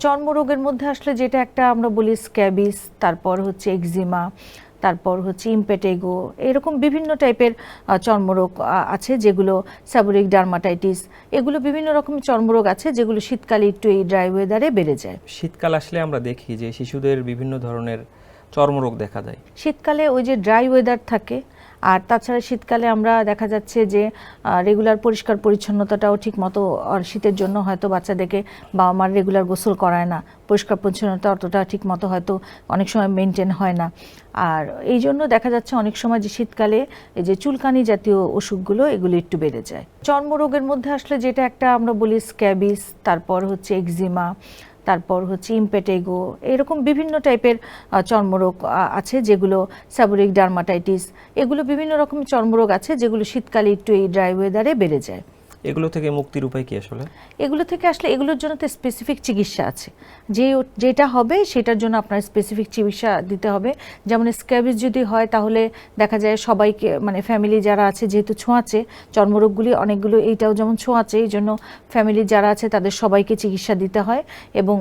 চর্মরোগের মধ্যে আসলে যেটা একটা আমরা বলি স্ক্যাবিস, তারপর হচ্ছে এক্সিমা, তারপর হচ্ছে ইমপেটেগো, এরকম বিভিন্ন টাইপের চর্মরোগ আছে যেগুলো সেবোরিক ডার্মাটাইটিস, এগুলো বিভিন্ন রকমের চর্মরোগ আছে যেগুলো শীতকালে একটু এই ড্রাই ওয়েদারে বেড়ে যায়। শীতকাল আসলে আমরা দেখি যে শিশুদের বিভিন্ন ধরনের চর্মরোগ দেখা যায়। শীতকালে ওই যে ড্রাই ওয়েদার থাকে, আর তাছাড়া শীতকালে আমরা দেখা যাচ্ছে যে রেগুলার পরিষ্কার পরিচ্ছন্নতাটাও ঠিক মতো, আর শীতের জন্য হয়তো বাচ্চাদেরকে বাবা মার রেগুলার গোসল করায় না, পরিষ্কার পরিচ্ছন্নতা অতটা ঠিক মতো হয়তো অনেক সময় মেনটেন হয় না। আর এই জন্য দেখা যাচ্ছে অনেক সময় যে শীতকালে এই যে চুলকানি জাতীয় অসুখগুলো এগুলো একটু বেড়ে যায়। চর্মরোগের মধ্যে আসলে যেটা একটা আমরা বলি স্ক্যাবিস, তারপর হচ্ছে এক্সিমা, তারপর হচ্ছে ইমপেটেগো, এরকম বিভিন্ন টাইপের চর্মরোগ আছে যেগুলো সেবোরিক ডার্মাটাইটিস, এগুলো বিভিন্ন রকমের চর্মরোগ আছে যেগুলো শীতকালে একটু এই ড্রাই ওয়েদারে বেড়ে যায়। এগুলো থেকে মুক্তির উপায় কি আসলে? এগুলো থেকে আসলে এগুলোর জন্য তো স্পেসিফিক চিকিৎসা আছে, যেটা হবে সেটার জন্য আপনার স্পেসিফিক চিকিৎসা দিতে হবে। যেমন স্ক্যাবিস যদি হয় তাহলে দেখা যায় সবাইকে, মানে ফ্যামিলি যারা আছে, যেহেতু ছোঁয়াচে চর্মরোগগুলি অনেকগুলো, এইটাও যেমন ছোঁয়াচে, এই জন্য ফ্যামিলি যারা আছে তাদের সবাইকে চিকিৎসা দিতে হয় এবং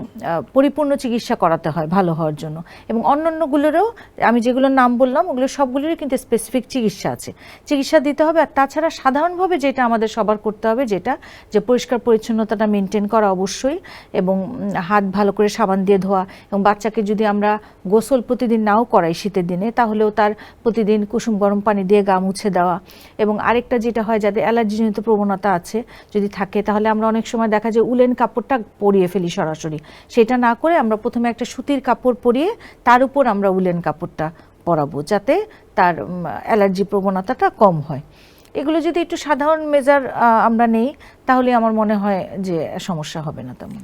পরিপূর্ণ চিকিৎসা করাতে হয় ভালো হওয়ার জন্য। এবং অন্যান্যগুলোরও আমি যেগুলোর নাম বললাম ওগুলো সবগুলোরই কিন্তু স্পেসিফিক চিকিৎসা আছে, চিকিৎসা দিতে হবে। আর তাছাড়া সাধারণভাবে যেটা আমাদের সবার করতে হবে, যেটা যে পরিষ্কার পরিচ্ছন্নতাটা মেনটেন করা অবশ্যই, এবং হাত ভালো করে সাবান দিয়ে ধোয়া, এবং বাচ্চাকে যদি আমরা গোসল প্রতিদিন নাও করাই শীতের দিনে, তাহলেও তার প্রতিদিন কুসুম গরম পানি দিয়ে গা মুছে দেওয়া। এবং আরেকটা যেটা হয়, যাদের অ্যালার্জিজনিত প্রবণতা আছে যদি থাকে, তাহলে আমরা অনেক সময় দেখা যায় উলেন কাপড়টা পরিয়ে ফেলি সরাসরি, সেটা না করে আমরা প্রথমে একটা সুতির কাপড় পরিয়ে তার উপর আমরা উলেন কাপড়টা পরাবো, যাতে তার অ্যালার্জি প্রবণতাটা কম হয়। এগুলো যদি একটু সাধারণ মেজার আমরা নেই, তাহলে আমার মনে হয় যে সমস্যা হবে না তেমন।